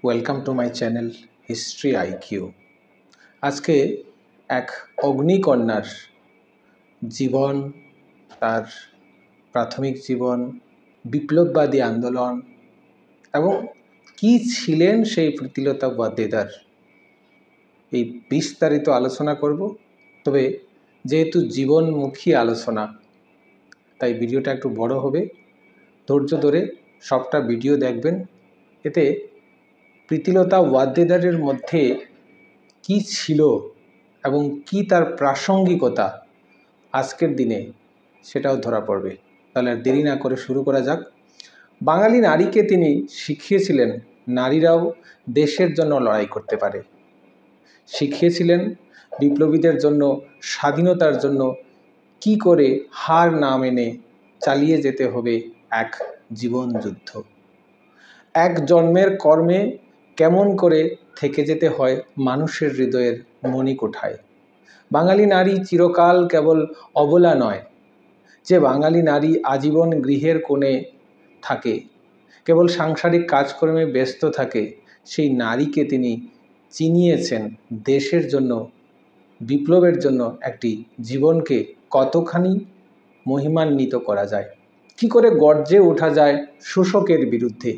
Welcome to my channel history IQ. আজকে এক অগ্নিকন্যার জীবন, তার প্রাথমিক জীবন, বিপ্লববাদী আন্দোলন এবং কি ছিলেন সেই প্রীতিলতা ওয়াদ্দেদার, এই বিস্তারিত আলোচনা করব। তবে যেহেতু জীবনমুখী আলোচনা, তাই ভিডিওটা একটু বড় হবে। ধৈর্য ধরে সবটা ভিডিও দেখবেন। এতে প্রীতিলতা ওয়াদ্দেদারের মধ্যে কি ছিল এবং কি তার প্রাসঙ্গিকতা আজকের দিনে সেটাও ধরা পড়বে। তাহলে আর দেরি না করে শুরু করা যাক। বাঙালি নারীকে তিনি শিখিয়েছিলেন নারীরাও দেশের জন্য লড়াই করতে পারে, শিখিয়েছিলেন বিপ্লবীদের জন্য, স্বাধীনতার জন্য কি করে হার না মেনে চালিয়ে যেতে হবে এক জীবন যুদ্ধ, এক জন্মের কর্মে কেমন করে থেকে যেতে হয় মানুষের হৃদয়ের মণিকোঠায়। বাঙালি নারী চিরকাল কেবল অবলা নয়, যে বাঙালি নারী আজীবন গৃহের কোণে থাকে, কেবল সাংসারিক কাজকর্মে ব্যস্ত থাকে, সেই নারীকে তিনি চিনিয়েছেন দেশের জন্য, বিপ্লবের জন্য একটি জীবনকে কতখানি মহিমান্বিত করা যায়, কি করে গর্জে ওঠা যায় শোষকের বিরুদ্ধে।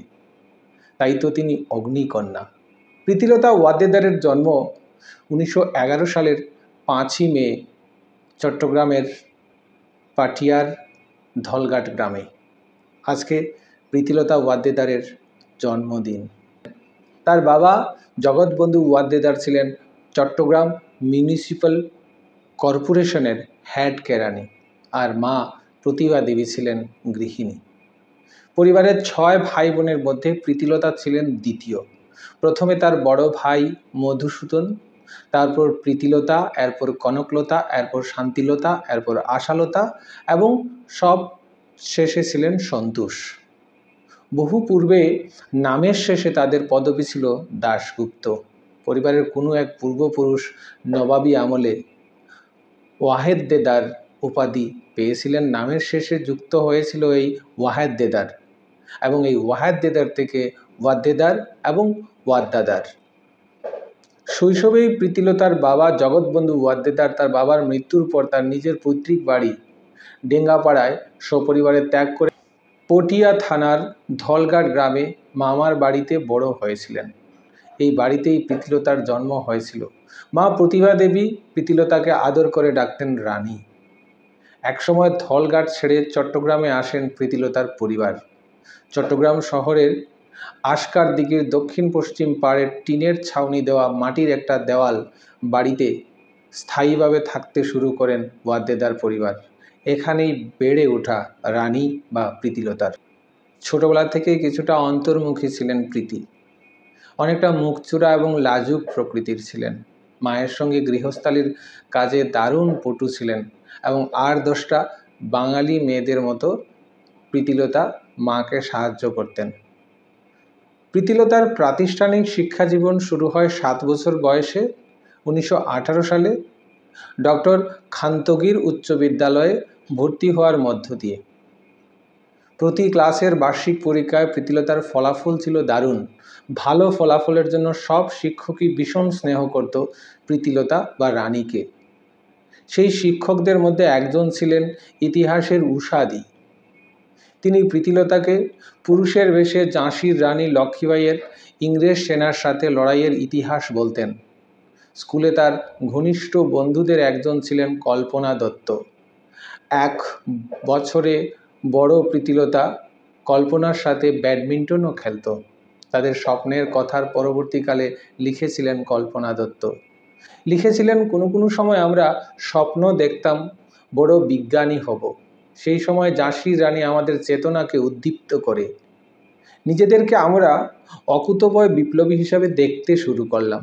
তাই তো তিনি অগ্নিকন্যা। প্রীতিলতা ওয়াদ্দেদারের জন্ম 1911 সালের 5ই মে চট্টগ্রামের পাটিয়ার ধলঘাট গ্রামে। আজকে প্রীতিলতা ওয়াদ্দেদারের জন্মদিন। তার বাবা জগৎবন্ধু ওয়াদ্দেদার ছিলেন চট্টগ্রাম মিউনিসিপ্যাল কর্পোরেশনের হেড কেরানি, আর মা প্রতিভা দেবী ছিলেন গৃহিণী। পরিবারের 6 ভাই বোনের মধ্যে প্রীতিলতা ছিলেন দ্বিতীয়। প্রথমে তার বড় ভাই মধুসূদন, তারপর প্রীতিলতা, এরপর কনকলতা, এরপর শান্তিলতা, এরপর আশালতা এবং সব শেষে ছিলেন সন্তোষ। বহু পূর্বে নামের শেষে তাদের পদবি ছিল দাশগুপ্ত। পরিবারের কোনো এক পূর্বপুরুষ নবাবী আমলে ওয়াহেদ্দেদার উপাধি পেয়েছিলেন, নামের শেষে যুক্ত হয়েছিল এই ওয়াহেদ্দেদার, এবং এই ওয়াহেদ্দেদার থেকে ওয়াদ্দেদার এবং ওয়াদ্দাদার। শৈশবেই প্রীতিলতার বাবা জগৎবন্ধু ওয়াদ্দেদার তার বাবার মৃত্যুর পর তার নিজের পৈতৃক বাড়ি ডেঙ্গাপাড়ায় সপরিবারে ত্যাগ করে পটিয়া থানার ধলঘাট গ্রামে মামার বাড়িতে বড় হয়েছিলেন। এই বাড়িতেই প্রীতিলতার জন্ম হয়েছিল। মা প্রতিভা দেবী প্রীতিলতাকে আদর করে ডাকতেন রানী। একসময় ধলঘাট ছেড়ে চট্টগ্রামে আসেন প্রীতিলতার পরিবার। চট্টগ্রাম শহরের আশকার দিকের দক্ষিণ পশ্চিম পাড়ের টিনের ছাউনি দেওয়া মাটির একটা দেওয়াল বাড়িতে স্থায়ীভাবে থাকতে শুরু করেন ওয়াদ্দেদার পরিবার। এখানেই বেড়ে ওঠা রানী বা প্রীতিলতার। ছোটবেলা থেকেই কিছুটা অন্তর্মুখী ছিলেন প্রীতি, অনেকটা মুখচূড়া এবং লাজুক প্রকৃতির ছিলেন। মায়ের সঙ্গে গৃহস্থালির কাজে দারুণ পটু ছিলেন এবং 8-10টা বাঙালি মেয়েদের মতো প্রীতিলতা মাকে সাহায্য করতেন। প্রীতিলতার প্রাতিষ্ঠানিক শিক্ষা জীবন শুরু হয় 7 বছর বয়সে 1918 সালে ডক্টর খান্তগির উচ্চ বিদ্যালয়ে ভর্তি হওয়ার মধ্য দিয়ে। প্রতি ক্লাসের বার্ষিক পরীক্ষায় প্রীতিলতার ফলাফল ছিল দারুণ। ভালো ফলাফলের জন্য সব শিক্ষকই ভীষণ স্নেহ করত প্রীতিলতা বা রানীকে। সেই শিক্ষকদের মধ্যে একজন ছিলেন ইতিহাসের উষাদি। তিনি প্রীতিলতাকে পুরুষের বেশে ঝাঁসির রানী লক্ষ্মীবাইয়ের ইংরেজ সেনার সাথে লড়াইয়ের ইতিহাস বলতেন। স্কুলে তার ঘনিষ্ঠ বন্ধুদের একজন ছিলেন কল্পনা দত্ত। এক বছরে বড় প্রীতিলতা কল্পনার সাথে ব্যাডমিন্টনও খেলত। তাদের স্বপ্নের কথার পরবর্তীকালে লিখেছিলেন কল্পনা দত্ত। লিখেছিলেন, কোনো সময় আমরা স্বপ্ন দেখতাম বড় বিজ্ঞানী হব। সেই সময় ঝাঁসির রানী আমাদের চেতনাকে উদ্দীপ্ত করে। নিজেদেরকে আমরা অকুতোভয় বিপ্লবী হিসাবে দেখতে শুরু করলাম।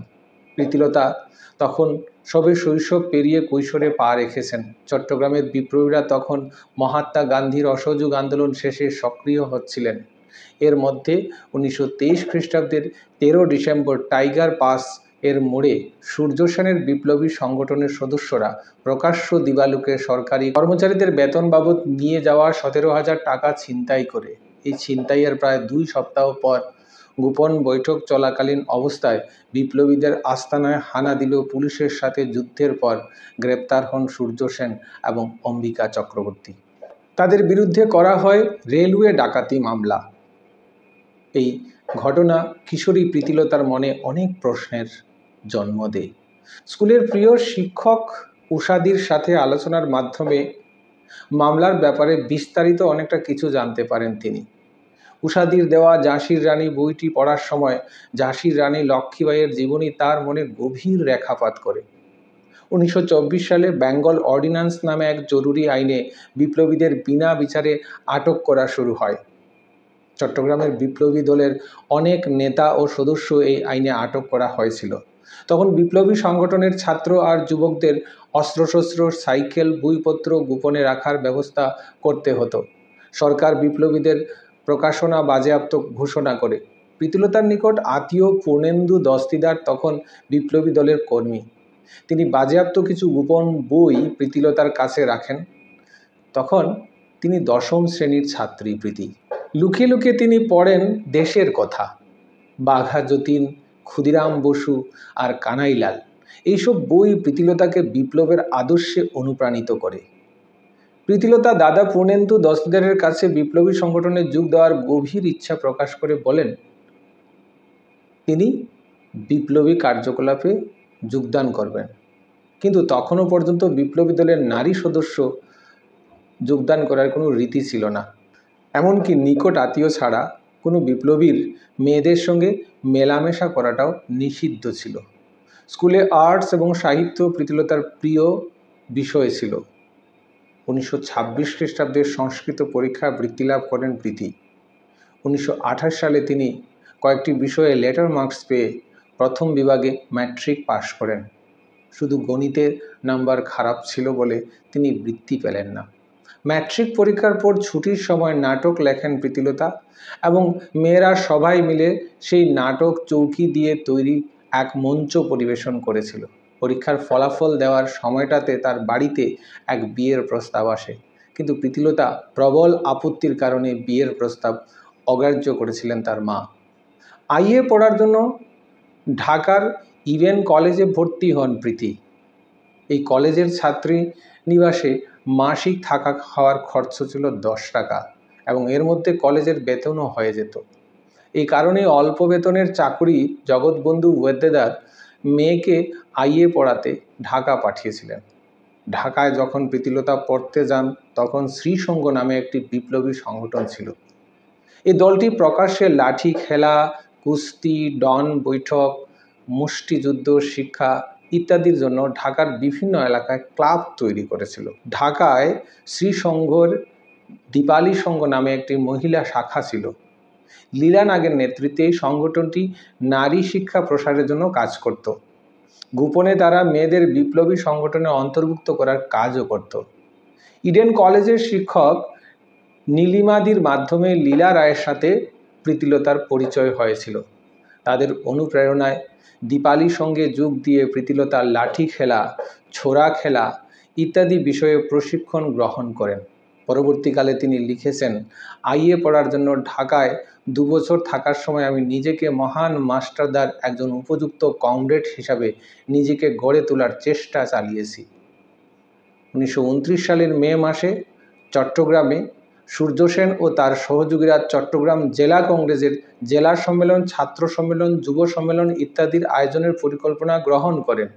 প্রীতিলতা তখন সবে শৈশব পেরিয়ে কৈশোরে পা রেখেছেন। চট্টগ্রামের বিপ্লবীরা তখন মহাত্মা গান্ধীর অসহযোগ আন্দোলন শেষে সক্রিয় হচ্ছিলেন। এর মধ্যে 1923 খ্রিস্টাব্দের 13 ডিসেম্বর টাইগার পাস এর মোড়ে সূর্য সেনের বিপ্লবী সংগঠনের সদস্যরা প্রকাশ্য দিবালোকে সরকারি কর্মচারীদের বেতন বাবদ নিয়ে যাওয়া 17,000 টাকা ছিনতাই করে। এই ছিনতাইয়ের প্রায় 2 সপ্তাহ পর গোপন বৈঠক চলাকালীন অবস্থায় বিপ্লবীদের আস্তানায় হানা দিল পুলিশের সাথে যুদ্ধের পর গ্রেপ্তার হন সূর্য সেন এবং অম্বিকা চক্রবর্তী। তাদের বিরুদ্ধে করা হয় রেলওয়ে ডাকাতি মামলা। এই ঘটনা কিশোরী প্রীতিলতার মনে অনেক প্রশ্নের জন্ম দেয়। স্কুলের প্রিয় শিক্ষক উষাদির সাথে আলোচনার মাধ্যমে মামলার ব্যাপারে বিস্তারিত অনেকটা কিছু জানতে পারেন তিনি। উষাদির দেওয়া ঝাঁসির রানী বইটি পড়ার সময় ঝাঁসির রানী লক্ষ্মীবাইয়ের জীবনী তার মনে গভীর রেখাপাত করে। 1924 সালে বেঙ্গল অর্ডিন্যান্স নামে এক জরুরি আইনে বিপ্লবীদের বিনা বিচারে আটক করা শুরু হয়। চট্টগ্রামের বিপ্লবী দলের অনেক নেতা ও সদস্য এই আইনে আটক করা হয়েছিল। তখন বিপ্লবী সংগঠনের ছাত্র আর যুবকদের অস্ত্রশস্ত্র, সাইকেল, বইপত্র গোপনে রাখার ব্যবস্থা করতে হতো। সরকার বিপ্লবীদের প্রকাশনা বাজেয়াপ্ত ঘোষণা করে। প্রীতিলতার নিকট আত্মীয় পূর্ণেন্দু দস্তিদার তখন বিপ্লবী দলের কর্মী। তিনি বাজেয়াপ্ত কিছু গোপন বই প্রীতিলতার কাছে রাখেন। তখন তিনি 10ম শ্রেণীর ছাত্রী প্রীতি। লুকিয়ে লুকিয়ে তিনি পড়েন দেশের কথা, বাঘা যতীন, ক্ষুদিরাম বসু আর কানাইলাল। এইসব বই প্রীতিলতাকে বিপ্লবের আদর্শে অনুপ্রাণিত করে। প্রীতিলতা দাদা পূর্ণেন্দু দস্তিদারের কাছে বিপ্লবী সংগঠনে যোগ দেওয়ার গভীর ইচ্ছা প্রকাশ করে বলেন তিনি বিপ্লবী কার্যকলাপে যোগদান করবেন। কিন্তু তখনও পর্যন্ত বিপ্লবী দলের নারী সদস্য যোগদান করার কোনো রীতি ছিল না। এমনকি নিকট আত্মীয় ছাড়া কোনো বিপ্লবীর মেয়েদের সঙ্গে মেলামেশা করাটাও নিষিদ্ধ ছিল। স্কুলে আর্টস এবং সাহিত্য প্রীতিলতার প্রিয় বিষয় ছিল। 1926 খ্রিস্টাব্দের সংস্কৃত পরীক্ষায় বৃত্তি লাভ করেন প্রীতি। 1928 সালে তিনি কয়েকটি বিষয়ে লেটার মার্কস পেয়ে প্রথম বিভাগে ম্যাট্রিক পাশ করেন। শুধু গণিতের নাম্বার খারাপ ছিল বলে তিনি বৃত্তি পেলেন না। ম্যাট্রিক পরীক্ষার পর ছুটির সময় নাটক লেখেন প্রীতিলতা এবং মেয়েরা সবাই মিলে সেই নাটক চৌকি দিয়ে তৈরি এক মঞ্চ পরিবেশন করেছিল। পরীক্ষার ফলাফল দেওয়ার সময়টাতে তার বাড়িতে এক বিয়ের প্রস্তাব আসে, কিন্তু প্রীতিলতা প্রবল আপত্তির কারণে বিয়ের প্রস্তাব অগ্রাহ্য করেছিলেন তার মা। আইএ পড়ার জন্য ঢাকার ইডেন কলেজে ভর্তি হন প্রীতি। এই কলেজের ছাত্রী নিবাসে মাসিক থাকা খাওয়ার খরচ ছিল 10 টাকা এবং এর মধ্যে কলেজের বেতনও হয়ে যেত। এই কারণে অল্প বেতনের চাকরি জগৎবন্ধু ওয়েদ্দেদার মেয়েকে আইএ পড়াতে ঢাকা পাঠিয়েছিলেন। ঢাকায় যখন প্রীতিলতা পড়তে যান তখন শ্রীসংঘ নামে একটি বিপ্লবী সংগঠন ছিল। এই দলটি প্রকাশ্যে লাঠি খেলা, কুস্তি, ডন বৈঠক, মুষ্টিযুদ্ধ শিক্ষা ইত্যাদির জন্য ঢাকার বিভিন্ন এলাকায় ক্লাব তৈরি করেছিল। ঢাকায় শ্রীসংঘের দীপালি সংঘ নামে একটি মহিলা শাখা ছিল। লীলা নাগের নেতৃত্বে এই সংগঠনটি নারী শিক্ষা প্রসারের জন্য কাজ করত। গোপনে তারা মেয়েদের বিপ্লবী সংগঠনে অন্তর্ভুক্ত করার কাজও করত। ইডেন কলেজের শিক্ষক নীলিমাদির মাধ্যমে লীলা রায়ের সাথে প্রীতিলতার পরিচয় হয়েছিল। তাদের অনুপ্রেরণায় দীপালি সঙ্গে যোগ দিয়ে প্রীতিলতা লাঠি খেলা, ছোরা খেলা ইত্যাদি বিষয়ে প্রশিক্ষণ গ্রহণ করেন। পরবর্তীকালে তিনি লিখেছেন, আইএ পড়ার জন্য ঢাকায় 2 বছর থাকার সময় আমি নিজেকে মহান মাস্টারদার একজন উপযুক্ত কমরেড হিসাবে নিজেকে গড়ে তোলার চেষ্টা চালিয়েছি। 1929 সালের মে মাসে চট্টগ্রামে সূর্য সেন ও তার সহযোগীরা চট্টগ্রাম জেলা কংগ্রেসের জেলা সম্মেলন, ছাত্র সম্মেলন, যুব সম্মেলন ইত্যাদির আয়োজনের পরিকল্পনা গ্রহণ করেন।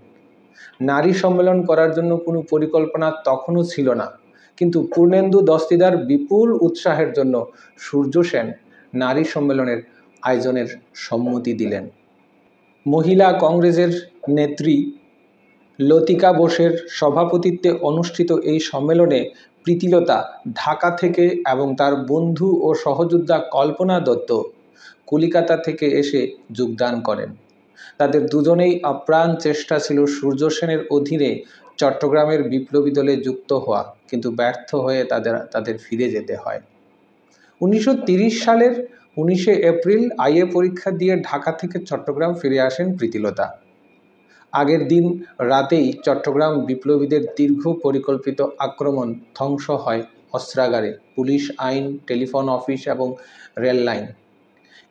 নারী সম্মেলন করার জন্য কোনো পরিকল্পনা তখনও ছিল না, কিন্তু পূর্ণেন্দু দস্তিদার বিপুল উৎসাহের জন্য সূর্য সেন নারী সম্মেলনের আয়োজনের সম্মতি দিলেন। মহিলা কংগ্রেসের নেত্রী লতিকা বোসের সভাপতিত্বে অনুষ্ঠিত এই সম্মেলনে প্রীতিলতা ঢাকা থেকে এবং তার বন্ধু ও সহযোদ্ধা কল্পনা দত্ত কলিকাতা থেকে এসে যোগদান করেন। তাদের দুজনেই আপ্রাণ চেষ্টা ছিল সূর্য সেনের অধীনে চট্টগ্রামের বিপ্লবী দলে যুক্ত হওয়া, কিন্তু ব্যর্থ হয়ে তাদের ফিরে যেতে হয়। 1930 সালের 19 এপ্রিল আইএ পরীক্ষা দিয়ে ঢাকা থেকে চট্টগ্রাম ফিরে আসেন প্রীতিলতা। আগের দিন রাতেই চট্টগ্রাম বিপ্লবীদের দীর্ঘ পরিকল্পিত আক্রমণ ধ্বংস হয় অস্ত্রাগারে, পুলিশ, আইন, টেলিফোন অফিস এবং রেল লাইন।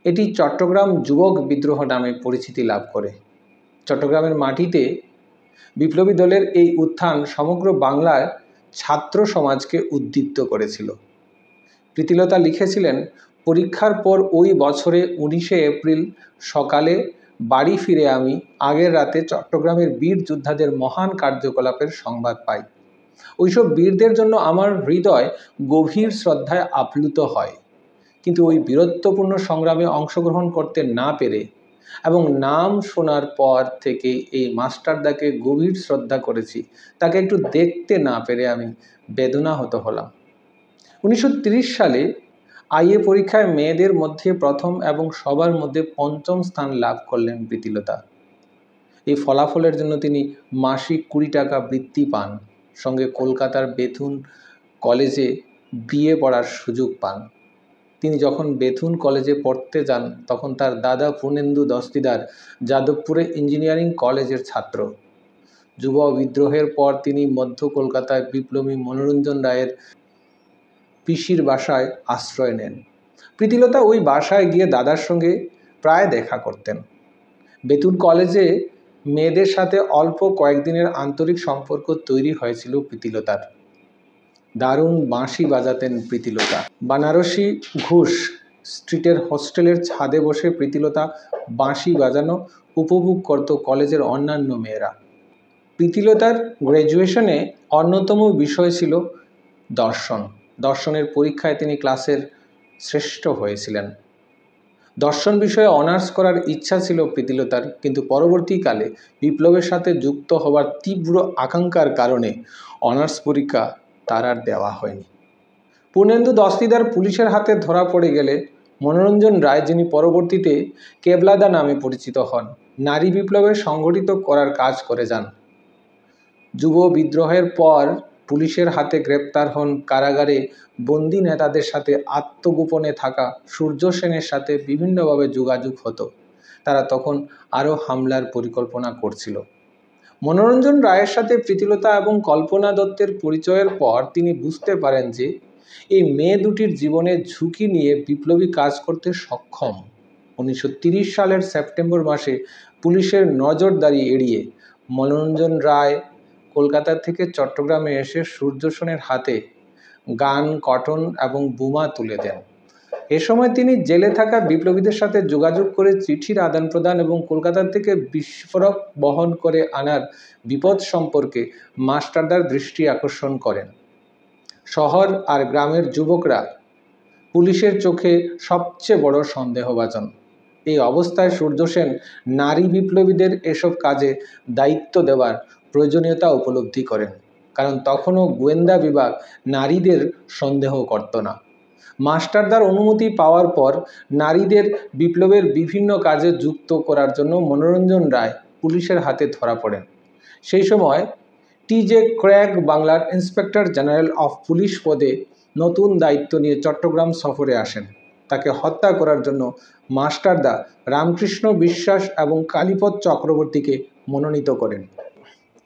এটি চট্টগ্রাম যুবক বিদ্রোহ নামে পরিচিতি লাভ করে। চট্টগ্রামের মাটিতে বিপ্লবী দলের এই উত্থান সমগ্র বাংলার ছাত্র সমাজকে উদ্দীপ্ত করেছিল। প্রীতিলতা লিখেছিলেন, পরীক্ষার পর ওই বছরে 19শে এপ্রিল সকালে বাড়ি ফিরে আমি আগের রাতে চট্টগ্রামের বীর যোদ্ধাদের মহান কার্যকলাপের সংবাদ পাই। ওইসব বীরদের জন্য আমার হৃদয় গভীর শ্রদ্ধায় আপ্লুত হয়, কিন্তু ওই বীরত্বপূর্ণ সংগ্রামে অংশগ্রহণ করতে না পেরে এবং নাম শোনার পর থেকে এই মাস্টারদাকে গভীর শ্রদ্ধা করেছি, তাকে একটু দেখতে না পেরে আমি বেদনাহত হলাম। 1930 সালে আইএ পরীক্ষায় মেয়েদের মধ্যে প্রথম এবং সবার মধ্যে পঞ্চম স্থান লাভ করলেন প্রীতিলতা। এই ফলাফলের জন্য তিনি মাসিক 20 টাকা বৃত্তি পান, সঙ্গে কলকাতার বেথুন কলেজে বিএ পড়ার সুযোগ পান। তিনি যখন বেথুন কলেজে পড়তে যান তখন তার দাদা পূর্ণেন্দু দস্তিদার যাদবপুরে ইঞ্জিনিয়ারিং কলেজের ছাত্র। যুব বিদ্রোহের পর তিনি মধ্য কলকাতায় বিপ্লবী মনোরঞ্জন রায়ের পিসির বাসায় আশ্রয় নেন। প্রীতিলতা ওই বাসায় গিয়ে দাদার সঙ্গে প্রায় দেখা করতেন। বেথুন কলেজে মেয়েদের সাথে অল্প কয়েকদিনের আন্তরিক সম্পর্ক তৈরি হয়েছিল প্রীতিলতার। দারুণ বাঁশি বাজাতেন প্রীতিলতা। বানারসি ঘোষ স্ট্রিটের হোস্টেলের ছাদে বসে প্রীতিলতা বাঁশি বাজানো উপভোগ করত কলেজের অন্যান্য মেয়েরা। প্রীতিলতার গ্র্যাজুয়েশনে অন্যতম বিষয় ছিল দর্শন। দর্শনের পরীক্ষায় তিনি ক্লাসের শ্রেষ্ঠ হয়েছিলেন। দর্শন বিষয়ে অনার্স করার ইচ্ছা ছিল প্রীতিলতার, কিন্তু পরবর্তীকালে বিপ্লবের সাথে যুক্ত হওয়ার তীব্র আকাঙ্ক্ষার কারণে অনার্স পরীক্ষা তার আর দেওয়া হয়নি। পূর্ণেন্দু দস্তিদার পুলিশের হাতে ধরা পড়ে গেলে মনোরঞ্জন রায়, যিনি পরবর্তীতে কেবলাদা নামে পরিচিত হন, নারী বিপ্লবের সংগঠিত করার কাজ করে যান। যুব বিদ্রোহের পর পুলিশের হাতে গ্রেপ্তার হন কারাগারে বন্দি নেতাদের সাথে আত্মগোপনে থাকা সূর্য সেনের সাথে বিভিন্নভাবে যোগাযোগ হতো। তারা তখন আরও হামলার পরিকল্পনা করছিল। মনোরঞ্জন রায়ের সাথে প্রীতিলতা এবং কল্পনা দত্তের পরিচয়ের পর তিনি বুঝতে পারেন যে এই মেয়ে দুটির জীবনে ঝুঁকি নিয়ে বিপ্লবী কাজ করতে সক্ষম। 1930 সালের সেপ্টেম্বর মাসে পুলিশের নজরদারি এড়িয়ে মনোরঞ্জন রায় কলকাতা থেকে চট্টগ্রামে এসে সূর্য সেনের হাতে গান, কটন এবং বোমা তুলে দেন। এ সময় তিনি জেলে থাকা বিপ্লবীদের সাথে যোগাযোগ করে চিঠির আদান প্রদান এবং কলকাতা থেকে বিস্ফোরক বহন করে আনার বিপদ সম্পর্কে মাস্টারদার দৃষ্টি আকর্ষণ করেন। শহর আর গ্রামের যুবকরা পুলিশের চোখে সবচেয়ে বড় সন্দেহভাজন। এই অবস্থায় সূর্য সেন নারী বিপ্লবীদের এসব কাজে দায়িত্ব দেওয়ার প্রয়োজনীয়তা উপলব্ধি করেন, কারণ তখনও গোয়েন্দা বিভাগ নারীদের সন্দেহ করত না। মাস্টারদার অনুমতি পাওয়ার পর নারীদের বিপ্লবের বিভিন্ন কাজে যুক্ত করার জন্য মনোরঞ্জন রায় পুলিশের হাতে ধরা পড়েন। সেই সময় টি.জে. ক্র্যাগ বাংলার ইন্সপেক্টর জেনারেল অফ পুলিশ পদে নতুন দায়িত্ব নিয়ে চট্টগ্রাম সফরে আসেন। তাকে হত্যা করার জন্য মাস্টারদা রামকৃষ্ণ বিশ্বাস এবং কালীপদ চক্রবর্তীকে মনোনীত করেন।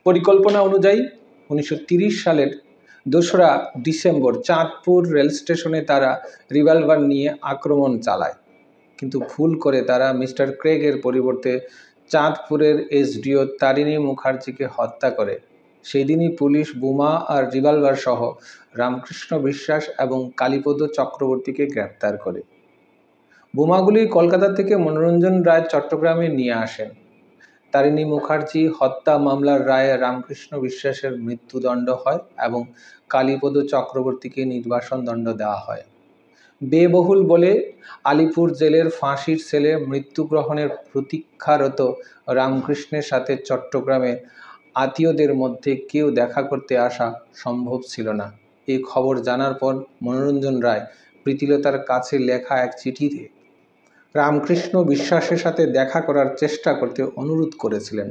পরিকল্পনা অনুযায়ী 1930 সালের 2রা ডিসেম্বর চাঁদপুর রেল স্টেশনে তারা রিভলভার নিয়ে আক্রমণ চালায়, কিন্তু ভুল করে তারা মিস্টার ক্রেগের পরিবর্তে চাঁদপুরের এসডিও তারিণী মুখার্জিকে হত্যা করে। সেই দিনই পুলিশ বোমা আর রিভলভার সহ রামকৃষ্ণ বিশ্বাস এবং কালীপদ চক্রবর্তীকে গ্রেপ্তার করে। বোমাগুলি কলকাতা থেকে মনোরঞ্জন রায় চট্টগ্রামে নিয়ে আসেন। তারিণী মুখার্জি হত্যা মামলার রায়ে রামকৃষ্ণ বিশ্বাসের মৃত্যুদণ্ড হয় এবং কালীপদ চক্রবর্তীকে নির্বাসন দণ্ড দেওয়া হয়। ব্যয়বহুল বলে আলিপুর জেলের ফাঁসির সেলে মৃত্যুগ্রহণের প্রতীক্ষারত রামকৃষ্ণের সাথে চট্টগ্রামে আত্মীয়দের মধ্যে কেউ দেখা করতে আসা সম্ভব ছিল না। এই খবর জানার পর মনোরঞ্জন রায় প্রীতিলতার কাছে লেখা এক চিঠিতে রামকৃষ্ণ বিশ্বাসের সাথে দেখা করার চেষ্টা করতে অনুরোধ করেছিলেন।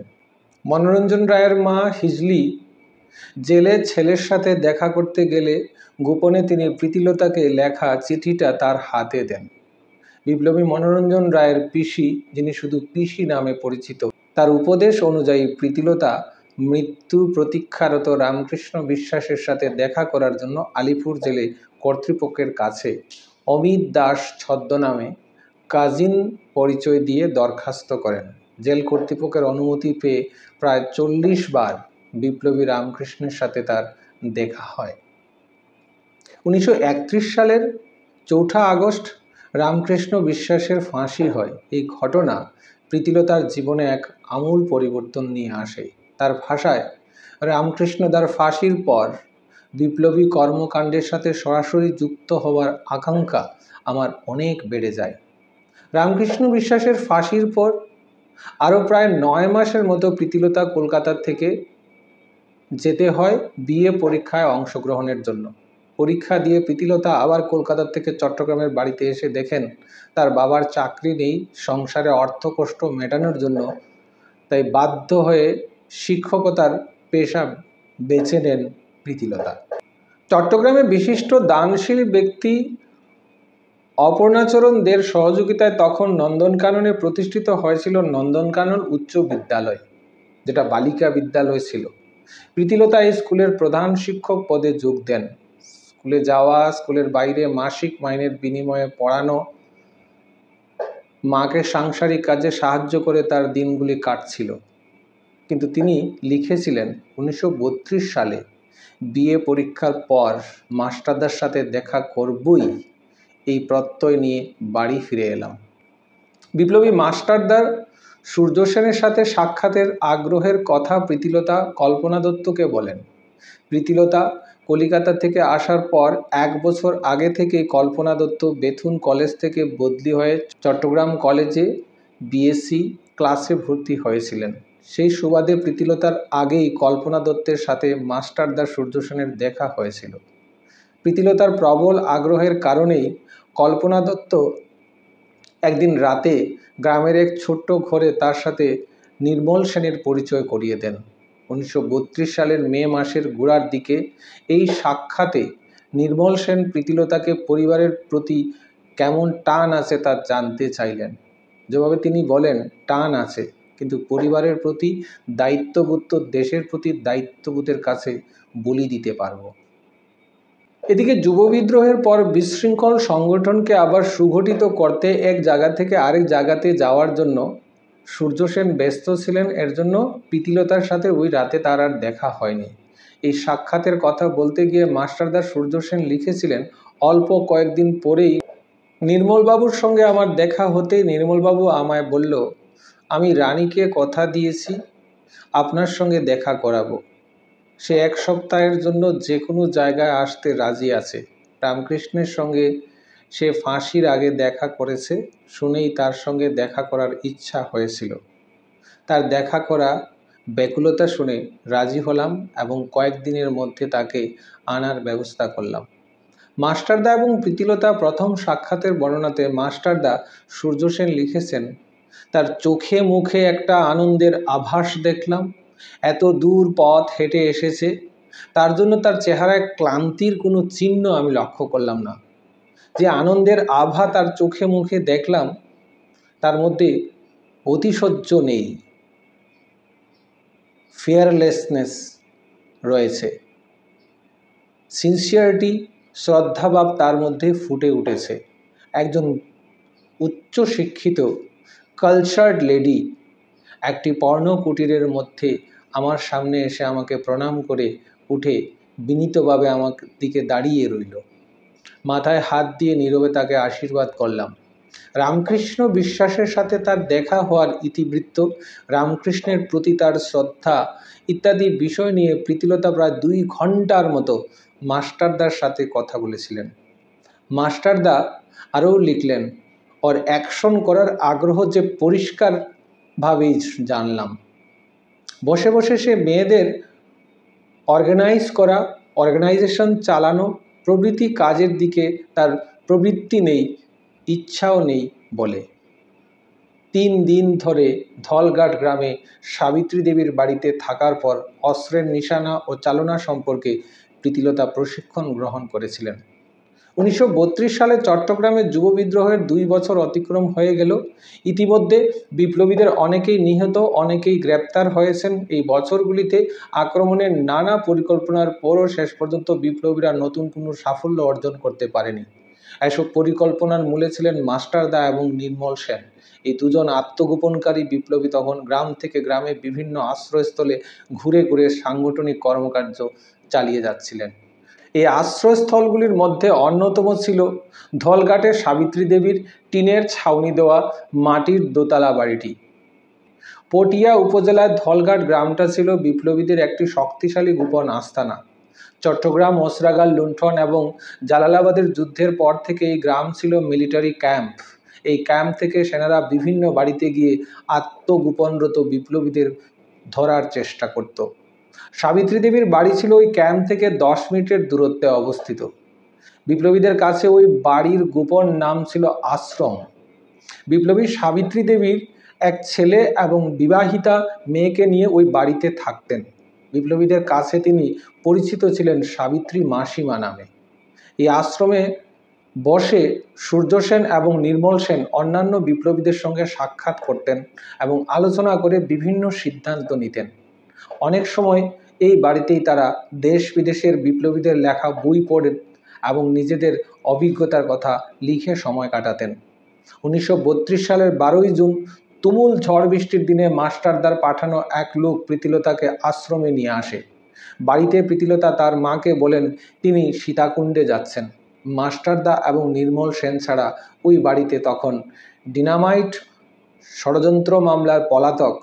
মনোরঞ্জন রায়ের মা হিজলি জেলে ছেলের সাথে দেখা করতে গেলে গোপনে তিনি প্রীতিলতাকে লেখা চিঠিটা তার হাতে দেন। বিপ্লবী মনোরঞ্জন রায়ের পিসি, যিনি শুধু পিসি নামে পরিচিত, তার উপদেশ অনুযায়ী প্রীতিলতা মৃত্যু প্রতীক্ষারত রামকৃষ্ণ বিশ্বাসের সাথে দেখা করার জন্য আলিপুর জেলে কর্তৃপক্ষের কাছে অমিত দাস ছদ্মনামে কাজিন পরিচয় দিয়ে দরখাস্ত করেন। জেল কর্তৃপক্ষের অনুমতি পেয়ে প্রায় 40 বার বিপ্লবী রামকৃষ্ণের সাথে তার দেখা হয়। 1931 সালের 4 আগস্ট রামকৃষ্ণ বিশ্বাসের ফাঁসি হয়। এই ঘটনা প্রীতিলতার জীবনে এক আমূল পরিবর্তন নিয়ে আসে। তার ভাষায়, রামকৃষ্ণদার ফাঁসির পর বিপ্লবী কর্মকাণ্ডের সাথে সরাসরি যুক্ত হওয়ার আকাঙ্ক্ষা আমার অনেক বেড়ে যায়। রামকৃষ্ণ বিশ্বাসের ফাঁসির পর আরও প্রায় 9 মাসের মতো প্রীতিলতা কলকাতা থেকে যেতে হয় বিএ পরীক্ষায় অংশগ্রহণের জন্য। পরীক্ষা দিয়ে প্রীতিলতা আবার কলকাতা থেকে চট্টগ্রামের বাড়িতে এসে দেখেন তার বাবার চাকরি নেই সংসারে অর্থকষ্ট মেটানোর জন্য, তাই বাধ্য হয়ে শিক্ষকতার পেশা বেছে নেন প্রীতিলতা। চট্টগ্রামে বিশিষ্ট দানশীল ব্যক্তি অপর্ণাচরণ দের সহযোগিতায় তখন নন্দনকাননে প্রতিষ্ঠিত হয়েছিল নন্দনকানন উচ্চ বিদ্যালয়, যেটা বালিকা বিদ্যালয় ছিল। প্রীতিলতা এই স্কুলের প্রধান শিক্ষক পদে যোগ দেন। স্কুলে যাওয়া, স্কুলের বাইরে মাসিক মাইনের বিনিময়ে পড়ানো, মাকে সাংসারিক কাজে সাহায্য করে তার দিনগুলি কাটছিল। কিন্তু তিনি লিখেছিলেন, 1932 সালে বিএ পরীক্ষার পর মাস্টারদার সাথে দেখা করবই, এই প্রত্যয় নিয়ে বাড়ি ফিরে এলাম। বিপ্লবী মাস্টারদার সূর্য সেনের সাথে সাক্ষাতের আগ্রহের কথা প্রীতিলতা কল্পনা দত্তকে বলেন। প্রীতিলতা কলিকাতা থেকে আসার পর 1 বছর আগে থেকে কল্পনা দত্ত বেথুন কলেজ থেকে বদলি হয়ে চট্টগ্রাম কলেজে বিএসসি ক্লাসে ভর্তি হয়েছিলেন। সেই সুবাদে প্রীতিলতার আগেই কল্পনা দত্তের সাথে মাস্টারদা সূর্য সেনের দেখা হয়েছিল। প্রীতিলতার প্রবল আগ্রহের কারণেই কল্পনা দত্ত একদিন রাতে গ্রামের এক ছোট্ট ঘরে তার সাথে নির্মল সেনের পরিচয় করিয়ে দেন। 1932 সালের মে মাসের গোড়ার দিকে এই সাক্ষাতে নির্মল সেন প্রীতিলতাকে পরিবারের প্রতি কেমন টান আছে তা জানতে চাইলেন। যেভাবে তিনি বলেন, টান আছে, কিন্তু পরিবারের প্রতি দায়িত্ববোধ তো দেশের প্রতি দায়িত্ববোধের কাছে বলি দিতে পারবো। এদিকে যুব বিদ্রোহের পর বিশৃঙ্খল সংগঠনকে আবার সুগঠিত করতে এক জায়গা থেকে আরেক জায়গাতে যাওয়ার জন্য সূর্য সেন ব্যস্ত ছিলেন। এর জন্য প্রীতিলতার সাথে ওই রাতে তার আর দেখা হয়নি। এই সাক্ষাতের কথা বলতে গিয়ে মাস্টারদা সূর্য সেন লিখেছিলেন, অল্প কয়েকদিন পরেই নির্মলবাবুর সঙ্গে আমার দেখা হতে নির্মলবাবু আমায় বলল, আমি রানীকে কথা দিয়েছি আপনার সঙ্গে দেখা করাবো। সে 1 সপ্তাহের জন্য যে কোনো জায়গায় আসতে রাজি আছে। রামকৃষ্ণের সঙ্গে সে ফাঁসির আগে দেখা করেছে শুনেই তার সঙ্গে দেখা করার ইচ্ছা হয়েছিল। তার দেখা করা ব্যাকুলতা শুনে রাজি হলাম এবং কয়েকদিনের মধ্যে তাকে আনার ব্যবস্থা করলাম। মাস্টারদা এবং প্রীতিলতা প্রথম সাক্ষাতের বর্ণনাতে মাস্টারদা সূর্য সেন লিখেছেন, তার চোখে মুখে একটা আনন্দের আভাস দেখলাম। এত দূর পথ হেঁটে এসেছে, তার জন্য তার চেহারায় ক্লান্তির কোনো চিহ্ন আমি লক্ষ্য করলাম না। যে আনন্দের আভা তার চোখে মুখে দেখলাম, তার মধ্যে অতিশয্য নেই, ফিয়ারলেসনেস রয়েছে। সিনসিয়ারিটি, শ্রদ্ধাভাব তার মধ্যে ফুটে উঠেছে। একজন উচ্চ শিক্ষিত কালচার্ড লেডি একটি পর্ণ কুটিরের মধ্যে আমার সামনে এসে আমাকে প্রণাম করে উঠে বিনীতভাবে আমার দিকে দাঁড়িয়ে রইল। মাথায় হাত দিয়ে নীরবে তাকে আশীর্বাদ করলাম। রামকৃষ্ণ বিশ্বাসের সাথে তার দেখা হওয়ার ইতিবৃত্ত, রামকৃষ্ণের প্রতি তার শ্রদ্ধা ইত্যাদি বিষয় নিয়ে প্রীতিলতা প্রায় 2 ঘন্টার মতো মাস্টারদার সাথে কথা বলেছিলেন। মাস্টারদা আরও লিখলেন, ওর অ্যাকশন করার আগ্রহ যে পরিষ্কারভাবেই জানলাম। বসে বসে সে মেয়েদের অর্গানাইজ করা, অর্গানাইজেশন চালানো প্রভৃতি কাজের দিকে তার প্রবৃত্তি নেই, ইচ্ছাও নেই বলে 3 দিন ধরে ধলঘাট গ্রামে সাবিত্রী দেবীর বাড়িতে থাকার পর অস্ত্রের নিশানা ও চালনা সম্পর্কে প্রীতিলতা প্রশিক্ষণ গ্রহণ করেছিলেন। 1932 সালে চট্টগ্রামে যুব বিদ্রোহের 2 বছর অতিক্রম হয়ে গেল। ইতিমধ্যে বিপ্লবীদের অনেকেই নিহত, অনেকেই গ্রেপ্তার হয়েছেন। এই বছরগুলিতে আক্রমণের নানা পরিকল্পনার পরও শেষ পর্যন্ত বিপ্লবীরা নতুন কোনো সাফল্য অর্জন করতে পারেনি। এসব পরিকল্পনার মূলে ছিলেন মাস্টারদা এবং নির্মল সেন। এই দুজন আত্মগোপনকারী বিপ্লবী তখন গ্রাম থেকে গ্রামে বিভিন্ন আশ্রয়স্থলে ঘুরে ঘুরে সাংগঠনিক কর্মকার্য চালিয়ে যাচ্ছিলেন। এই আশ্রয়স্থলগুলির মধ্যে অন্যতম ছিল ধলঘাটের সাবিত্রী দেবীর টিনের ছাউনি দেওয়া মাটির দোতলা বাড়িটি। পটিয়া উপজেলার ধলঘাট গ্রামটা ছিল বিপ্লবীদের একটি শক্তিশালী গোপন আস্তানা। চট্টগ্রাম, ওসরাগাল লুণ্ঠন এবং জালালাবাদের যুদ্ধের পর থেকে এই গ্রাম ছিল মিলিটারি ক্যাম্প। এই ক্যাম্প থেকে সেনারা বিভিন্ন বাড়িতে গিয়ে আত্মগোপনরত বিপ্লবীদের ধরার চেষ্টা করত। সাবিত্রী দেবীর বাড়ি ছিল ওই ক্যাম্প থেকে 10 মিনিটের দূরত্বে অবস্থিত। বিপ্লবীদের কাছে ওই বাড়ির গোপন নাম ছিল আশ্রম। বিপ্লবী সাবিত্রী দেবীর এক ছেলে এবং বিবাহিতা মেয়েকে নিয়ে ওই বাড়িতে থাকতেন। বিপ্লবীদের কাছে তিনি পরিচিত ছিলেন সাবিত্রী মাসিমা নামে। এই আশ্রমে বসে সূর্য সেন এবং নির্মল সেন অন্যান্য বিপ্লবীদের সঙ্গে সাক্ষাৎ করতেন এবং আলোচনা করে বিভিন্ন সিদ্ধান্ত নিতেন। অনেক সময় এই বাড়িতেই তারা দেশ বিদেশের বিপ্লবীদের লেখা বই পড়েন এবং নিজেদের অভিজ্ঞতার কথা লিখে সময় কাটাতেন। 1932 সালের 12ই জুন তুমুল ঝড় বৃষ্টির দিনে মাস্টারদার পাঠানো এক লোক প্রীতিলতাকে আশ্রমে নিয়ে আসে। বাড়িতে প্রীতিলতা তার মাকে বলেন তিনি সীতাকুণ্ডে যাচ্ছেন। মাস্টারদা এবং নির্মল সেন ছাড়া ওই বাড়িতে তখন ডিনামাইট ষড়যন্ত্র মামলার পলাতক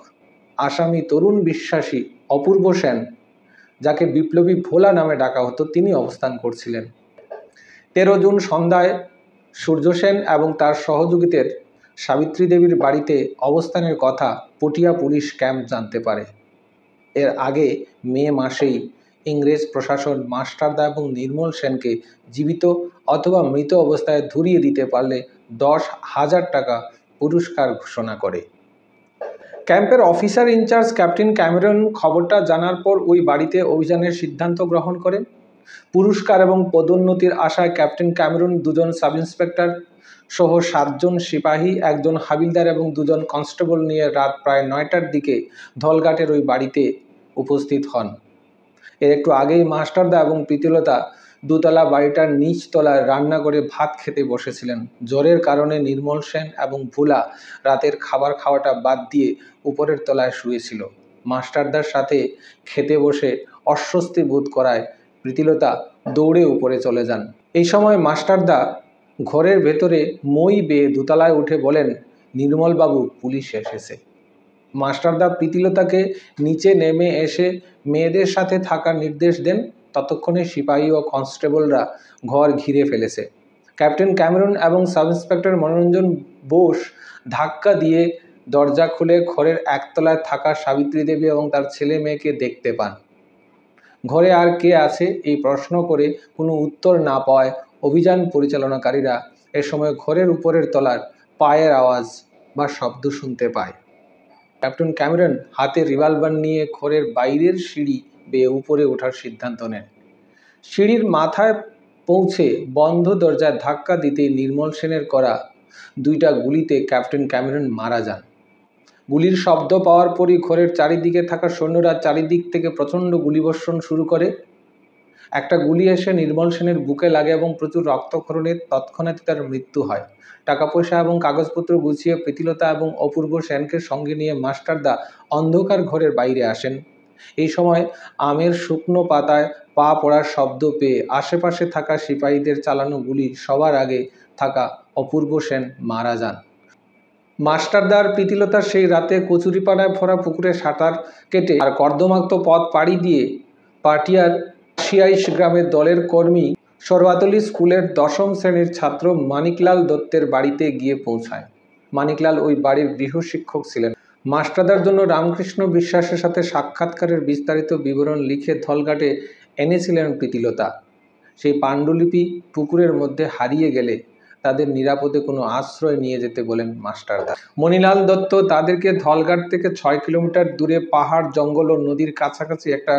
আসামি তরুণ বিশ্বাসী অপূর্ব সেন, যাকে বিপ্লবী ভোলা নামে ডাকা হতো, তিনি অবস্থান করছিলেন। 13 জুন সন্ধ্যায় সূর্য সেন এবং তার সহযোগীদের সাবিত্রী দেবীর বাড়িতে অবস্থানের কথা পটিয়া পুলিশ ক্যাম্প জানতে পারে। এর আগে মে মাসেই ইংরেজ প্রশাসন মাস্টারদা এবং নির্মল সেনকে জীবিত অথবা মৃত অবস্থায় ধরিয়ে দিতে পারলে 10,000 টাকা পুরস্কার ঘোষণা করে। ক্যাম্পের অফিসার ইনচার্জ ক্যাপ্টেন ক্যামেরন খবরটা জানার পর ওই বাড়িতে অভিযানের সিদ্ধান্ত গ্রহণ করেন। পুরস্কার এবং পদোন্নতির আশায় ক্যাপ্টেন ক্যামেরন 2 জন সাব ইন্সপেক্টর সহ 7 জন সিপাহী, 1 জন হাবিলদার এবং 2 জন কনস্টেবল নিয়ে রাত প্রায় 9টার দিকে ধলঘাটের ওই বাড়িতে উপস্থিত হন। এর একটু আগেই মাস্টারদা এবং প্রীতিলতা দোতলা বাড়িটার নিচ তলায় রান্না করে ভাত খেতে বসেছিলেন। জ্বরের কারণে নির্মল সেন এবং ভোলা রাতের খাবার খাওয়াটা বাদ দিয়ে উপরের তলায় শুয়েছিল। মাস্টারদার সাথে খেতে বসে অস্বস্তি বোধ করায় প্রীতিলতা দৌড়ে উপরে চলে যান। এই সময় মাস্টারদা ঘরের ভেতরে মই বেয়ে দোতলায় উঠে বলেন, নির্মলবাবু, পুলিশ এসেছে। মাস্টারদা প্রীতিলতাকে নিচে নেমে এসে মেয়েদের সাথে থাকার নির্দেশ দেন। ততক্ষণে সিপাহী ও কনস্টেবলরা ঘর ঘিরে ফেলেছে। ক্যাপ্টেন ক্যামেরন এবং সাব ইন্সপেক্টর মনোরঞ্জন বোস ধাক্কা দিয়ে দরজা খুলে ঘরের একতলায় থাকা সাবিত্রী দেবী এবং তার ছেলে মেয়েকে দেখতে পান। ঘরে আর কে আছে এই প্রশ্ন করে কোনো উত্তর না পাওয়ায় অভিযান পরিচালনাকারীরা এ সময় ঘরের উপরের তলার পায়ের আওয়াজ বা শব্দ শুনতে পায়। ক্যাপ্টেন ক্যামেরন হাতে রিভলভার নিয়ে ঘরের বাইরের সিঁড়ি বেয়ে উপরে ওঠার সিদ্ধান্ত নেন। সিঁড়ির মাথায় পৌঁছে বন্ধ দরজায় ধাক্কা দিতে নির্মল সেনের করা 2টা গুলিতে ক্যাপ্টেন ক্যামেরন মারা যান। গুলির শব্দ পাওয়ার পরই ঘরের চারিদিকে থাকা সৈন্যরা চারিদিক থেকে প্রচণ্ড গুলিবর্ষণ শুরু করে। একটা গুলি এসে নির্মল সেনের বুকে লাগে এবং প্রচুর রক্তক্ষরণে তৎক্ষণাৎ তার মৃত্যু হয়। টাকা পয়সা এবং কাগজপত্র গুছিয়ে প্রীতিলতা এবং অপূর্ব সেনকে সঙ্গে নিয়ে মাস্টারদা অন্ধকার ঘরের বাইরে আসেন। এই সময় আমের শুকনো পাতায় পা পড়ার শব্দ পেয়ে আশেপাশে থাকা সিপাহীদের চালানো গুলি সবার আগে থাকা অপূর্ব সেন মারা যান। মাস্টারদার প্রীতিলতার সেই রাতে কচুরিপানায় ভরা পুকুরে সাঁতার কেটে আর কর্দমাক্ত পথ পাড়ি দিয়ে পাটিয়ার 86 গ্রামের দলের কর্মী সরওয়াতলি স্কুলের 10ম শ্রেণীর ছাত্র মানিকলাল দত্তের বাড়িতে গিয়ে পৌঁছায়। মানিকলাল ওই বাড়ির গৃহশিক্ষক ছিলেন। মাস্টারদার জন্য রামকৃষ্ণ বিশ্বাসের সাথে সাক্ষাৎকারের বিস্তারিত বিবরণ লিখে ধলঘাটে এনেছিলেন প্রীতিলতা। সেই পাণ্ডুলিপি পুকুরের মধ্যে হারিয়ে গেলে তাদের নিরাপদে কোনো আশ্রয় নিয়ে যেতে বলেন মাস্টারদা। মণিলাল দত্ত তাদেরকে ধলঘাট থেকে 6 কিলোমিটার দূরে পাহাড়, জঙ্গল ও নদীর কাছাকাছি একটা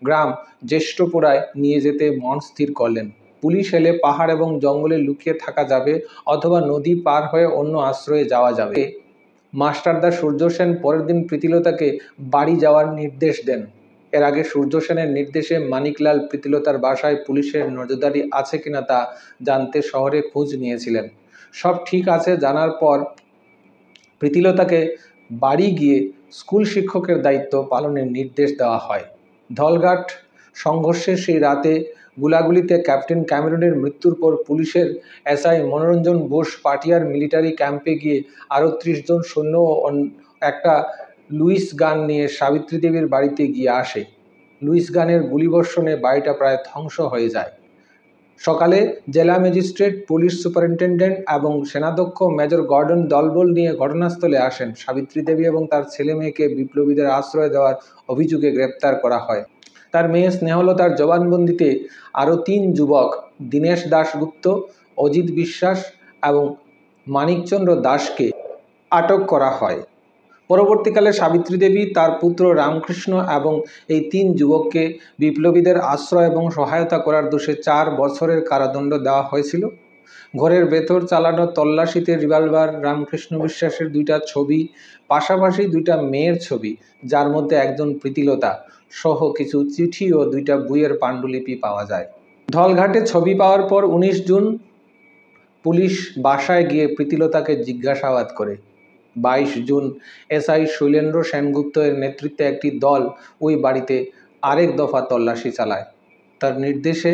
গ্রাম জ্যেষ্ঠপুরায় নিয়ে যেতে মন স্থির করলেন। পুলিশ এলে পাহাড় এবং জঙ্গলে লুকিয়ে থাকা যাবে অথবা নদী পার হয়ে অন্য আশ্রয়ে যাওয়া যাবে। মাস্টারদা সূর্য সেন পরের দিন প্রীতিলতাকে বাড়ি যাওয়ার নির্দেশ দেন। এর আগে সূর্য সেনের নির্দেশে মানিকলাল প্রীতিলতার বাসায় পুলিশের নজরদারি আছে কিনা তা জানতে শহরে খোঁজ নিয়েছিলেন। সব ঠিক আছে জানার পর প্রীতিলতাকে বাড়ি গিয়ে স্কুল শিক্ষকের দায়িত্ব পালনের নির্দেশ দেওয়া হয়। ধলঘাট সংঘর্ষের সেই রাতে গুলাগুলিতে ক্যাপ্টেন ক্যামেরনের মৃত্যুর পর পুলিশের এসআই মনোরঞ্জন বোস পাটিয়ার মিলিটারি ক্যাম্পে গিয়ে আরও 30 জন সৈন্য ও একটা লুইস গান নিয়ে সাবিত্রী দেবীর বাড়িতে গিয়ে আসে। লুইস গানের গুলিবর্ষণে বাড়িটা প্রায় ধ্বংস হয়ে যায়। সকালে জেলা ম্যাজিস্ট্রেট, পুলিশ সুপারিনটেন্ডেন্ট এবং সেনাধ্যক্ষ মেজর গর্ডন দলবল নিয়ে ঘটনাস্থলে আসেন। সাবিত্রী দেবী এবং তার ছেলে মেয়েকে বিপ্লবীদের আশ্রয় দেওয়ার অভিযোগে গ্রেপ্তার করা হয়। তার মেয়ে স্নেহলতার জবানবন্দিতে আরও 3 যুবক দীনেশ দাশগুপ্ত, অজিত বিশ্বাস এবং মানিকচন্দ্র দাসকে আটক করা হয়। পরবর্তীকালে সাবিত্রী দেবী, তার পুত্র রামকৃষ্ণ এবং এই 3 যুবককে বিপ্লবীদের আশ্রয় এবং সহায়তা করার দোষে 4 বছরের কারাদণ্ড দেওয়া হয়েছিল। ঘরের ভেতর চালানো তল্লাশিতে রিভলভার, রামকৃষ্ণ বিশ্বাসের 2টা ছবি, পাশাপাশি 2টা মেয়ের ছবি, যার মধ্যে একজন প্রীতিলতা সহ কিছু চিঠি ও 2টা বইয়ের পাণ্ডুলিপি পাওয়া যায়। ধলঘাটে ছবি পাওয়ার পর 19 জুন পুলিশ বাসায় গিয়ে প্রীতিলতাকে জিজ্ঞাসাবাদ করে। 22 জুন এসআই শৈলেন্দ্র সেনগুপ্ত এর নেতৃত্বে একটি দল ওই বাড়িতে আরেক দফা তল্লাশি চালায়। তার নির্দেশে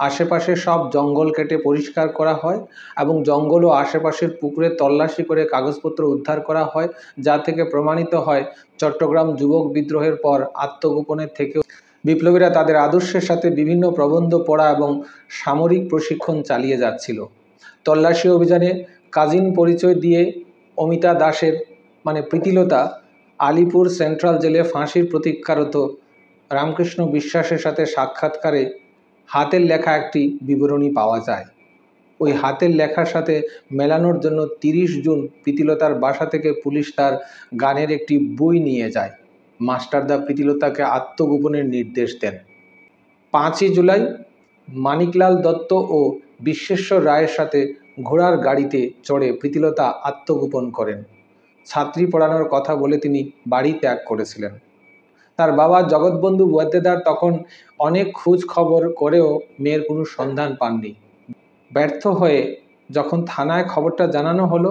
আশেপাশে সব জঙ্গল কেটে পরিষ্কার করা হয় এবং জঙ্গল ও আশেপাশের পুকুরে তল্লাশি করে কাগজপত্র উদ্ধার করা হয়, যা থেকে প্রমাণিত হয় চট্টগ্রাম যুবক বিদ্রোহের পর আত্মগোপনের থেকেও বিপ্লবীরা তাদের আদর্শের সাথে বিভিন্ন প্রবন্ধ পড়া এবং সামরিক প্রশিক্ষণ চালিয়ে যাচ্ছিল। তল্লাশি অভিযানে কাজিন পরিচয় দিয়ে অমিতা দাসের প্রীতিলতা আলিপুর সেন্ট্রাল জেলে ফাঁসির প্রতীক্ষারত রামকৃষ্ণ বিশ্বাসের সাথে সাক্ষাৎকারে হাতের লেখা একটি বিবরণী পাওয়া যায়। ওই হাতের লেখার সাথে মেলানোর জন্য 30 জুন প্রীতিলতার বাসা থেকে পুলিশ তার গানের একটি বই নিয়ে যায়। মাস্টারদা প্রীতিলতাকে আত্মগোপনের নির্দেশ দেন। 5ই জুলাই মানিকলাল দত্ত ও বিশ্বেশ্বর রায়ের সাথে ঘোড়ার গাড়িতে চড়ে প্রীতিলতা আত্মগোপন করেন। ছাত্রী পড়ানোর কথা বলে তিনি বাড়ি ত্যাগ করেছিলেন। তার বাবা জগৎবন্ধু ওয়াদ্দেদার তখন অনেক খোঁজ খবর করেও মেয়ের কোনো সন্ধান পাননি। ব্যর্থ হয়ে যখন থানায় খবরটা জানানো হলো,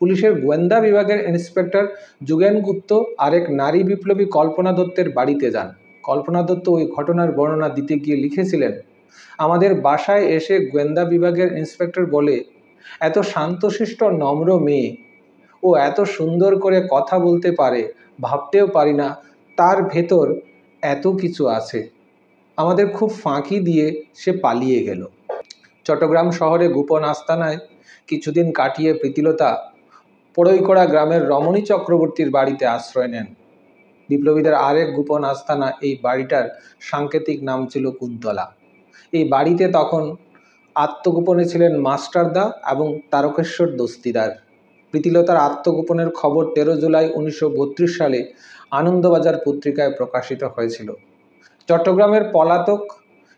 পুলিশের গোয়েন্দা বিভাগের ইন্সপেক্টর যুগেন গুপ্ত আরেক নারী বিপ্লবী কল্পনা দত্তের বাড়িতে যান। কল্পনা দত্ত ওই ঘটনার বর্ণনা দিতে গিয়ে লিখেছিলেন, আমাদের বাসায় এসে গোয়েন্দা বিভাগের ইন্সপেক্টর বলে, এত শান্তশিষ্ট নম্র মেয়ে, ও এত সুন্দর করে কথা বলতে পারে, ভাবতেও পারি না তার ভেতর এত কিছু আছে। আমাদের খুব ফাঁকি দিয়ে সে পালিয়ে গেল। চট্টগ্রাম শহরে গোপন আস্তানায় কিছুদিন কাটিয়ে প্রীতিলতা পড়ইকড়া গ্রামের রমণী চক্রবর্তীর বাড়িতে আশ্রয় নেন। বিপ্লবীদের আরেক গোপন আস্তানা, এই বাড়িটার সাংকেতিক নাম ছিল কুন্তলা। এই বাড়িতে তখন আত্মগোপনে ছিলেন মাস্টারদা এবং তারকেশ্বর দস্তিদার। প্রীতিলতার আত্মগোপনের খবর 13 জুলাই 1932 সালে আনন্দবাজার পত্রিকায় প্রকাশিত হয়েছিল। চট্টগ্রামের পলাতক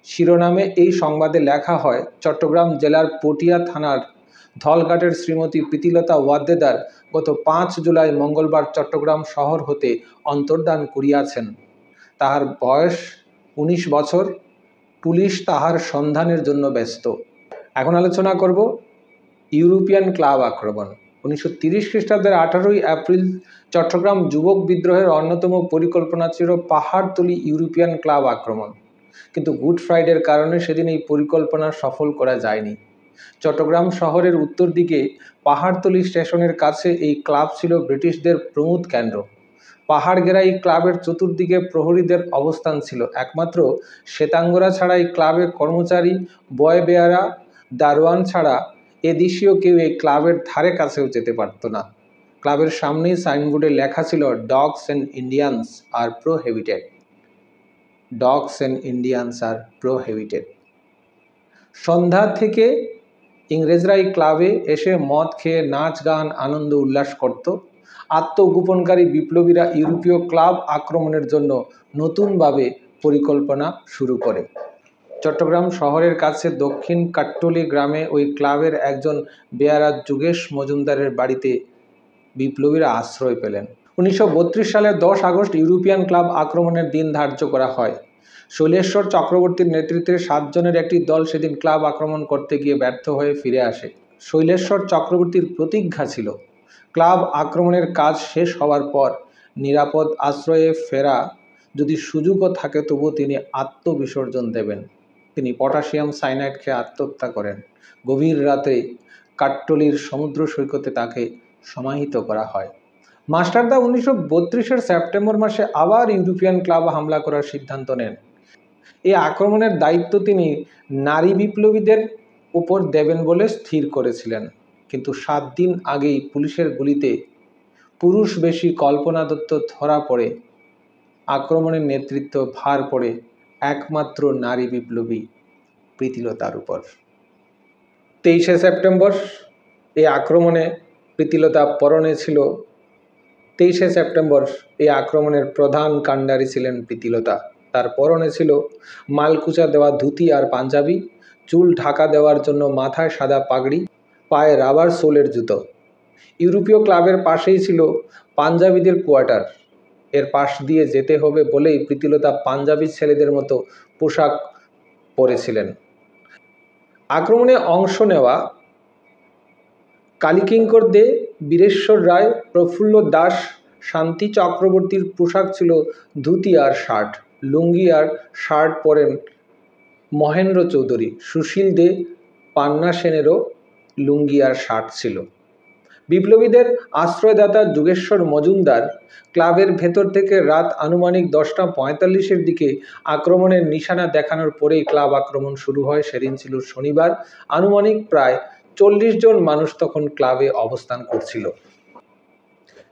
শিরোনামে এই সংবাদে লেখা হয়, চট্টগ্রাম জেলার পটিয়া থানার ধলঘাটের শ্রীমতী প্রীতিলতা ওয়াদ্দেদার গত 5 জুলাই মঙ্গলবার চট্টগ্রাম শহর হতে অন্তর্ধান করিয়াছেন। তাহার বয়স 19 বছর। পুলিশ তাহার সন্ধানের জন্য ব্যস্ত। এখন আলোচনা করব ইউরোপিয়ান ক্লাব আক্রমণ। 1930 খ্রিস্টাব্দের 18ই এপ্রিল চট্টগ্রাম যুবক বিদ্রোহের অন্যতম পরিকল্পনা ছিল পাহাড়তলি ইউরোপিয়ান ক্লাব আক্রমণ, কিন্তু গুড ফ্রাইডের কারণে সেদিন এই পরিকল্পনা সফল করা যায়নি। চট্টগ্রাম শহরের উত্তর দিকে পাহাড়তলি স্টেশনের কাছে এই ক্লাব ছিল ব্রিটিশদের প্রমোদ কেন্দ্র। পাহাড় ঘেরা এই ক্লাবের চতুর্দিকে প্রহরীদের অবস্থান ছিল। একমাত্র শ্বেতাঙ্গরা ছাড়া এই ক্লাবে কর্মচারী, বয় বেয়ারা, দারোয়ান ছাড়া এদেশীয় কেউ এই ক্লাবের ধারে কাছেও যেতে পারত না। ক্লাবের সামনেই সাইনবোর্ডে লেখা ছিল, dogs and Indians are prohibited. Dogs and Indians are prohibited. সন্ধ্যা থেকে ইংরেজরা এই ক্লাবে এসে মদ খেয়ে নাচ গান আনন্দ উল্লাস করত। আত্মগোপনকারী বিপ্লবীরা ইউরোপীয় ক্লাব আক্রমণের জন্য নতুনভাবে পরিকল্পনা শুরু করে। চট্টগ্রাম শহরের কাছে দক্ষিণ কাট্টলি গ্রামে ওই ক্লাবের একজন বেয়ারা যোগেশ মজুমদারের বাড়িতে বিপ্লবীরা আশ্রয় পেলেন। 1932 সালের 10 আগস্ট ইউরোপিয়ান ক্লাব আক্রমণের দিন ধার্য করা হয়। শৈলেশ্বর চক্রবর্তীর নেতৃত্বে 7 জনের একটি দল সেদিন ক্লাব আক্রমণ করতে গিয়ে ব্যর্থ হয়ে ফিরে আসে। শৈলেশ্বর চক্রবর্তীর প্রতিজ্ঞা ছিল, ক্লাব আক্রমণের কাজ শেষ হওয়ার পর নিরাপদ আশ্রয়ে ফেরা যদি সুযোগও থাকে তবু তিনি আত্মবিসর্জন দেবেন। তিনি পটাশিয়াম সাইনাইড খেয়ে আত্মহত্যা করেন। গভীর রাতে কাট্টলির সমুদ্র সৈকতে তাকে সমাহিত করা হয়। মাস্টারদা 1932-এর সেপ্টেম্বর মাসে আবার ইউরোপিয়ান ক্লাব হামলা করার সিদ্ধান্ত নেন। এই আক্রমণের দায়িত্ব তিনি নারী বিপ্লবীদের উপর দেবেন বলে স্থির করেছিলেন, কিন্তু 7 দিন আগেই পুলিশের গুলিতে পুরুষবেশী কল্পনা দত্ত ধরা পড়ে আক্রমণের নেতৃত্ব ভার পড়ে একমাত্র নারী বিপ্লবী প্রীতিলতার উপর। 23শে সেপ্টেম্বর এই আক্রমণে প্রীতিলতা পরনে ছিল 23শে সেপ্টেম্বর এই আক্রমণের প্রধান কাণ্ডারি ছিলেন প্রীতিলতা। তার পরনে ছিল মালকুচা দেওয়া ধুতি আর পাঞ্জাবি, চুল ঢাকা দেওয়ার জন্য মাথায় সাদা পাগড়ি, পায়ে রাবার সোলের জুতো। ইউরোপীয় ক্লাবের পাশেই ছিল পাঞ্জাবিদের কোয়ার্টার। এর পাশ দিয়ে যেতে হবে বলেই প্রীতিলতা পাঞ্জাবি ছেলেদের মতো পোশাক পরেছিলেন। আক্রমণে অংশ নেওয়া কালীকিঙ্কর দে, বীরেশ্বর রায়, প্রফুল্ল দাস, শান্তি চক্রবর্তীর পোশাক ছিল ধুতি আর শার্ট। লুঙ্গি আর শার্ট পরেন মহেন্দ্র চৌধুরী। সুশীল দে, পান্না সেনেরও লুঙ্গি আর শার্ট ছিল। বিপ্লবীদের আশ্রয়দাতা যোগেশ্বর মজুমদার ক্লাবের ভেতর থেকে রাত আনুমানিক 10:45-এর দিকে আক্রমণের নিশানা দেখানোর পরেই ক্লাব আক্রমণ শুরু হয়। সেদিন ছিল শনিবার। আনুমানিক প্রায় 40 জন মানুষ তখন ক্লাবে অবস্থান করছিল।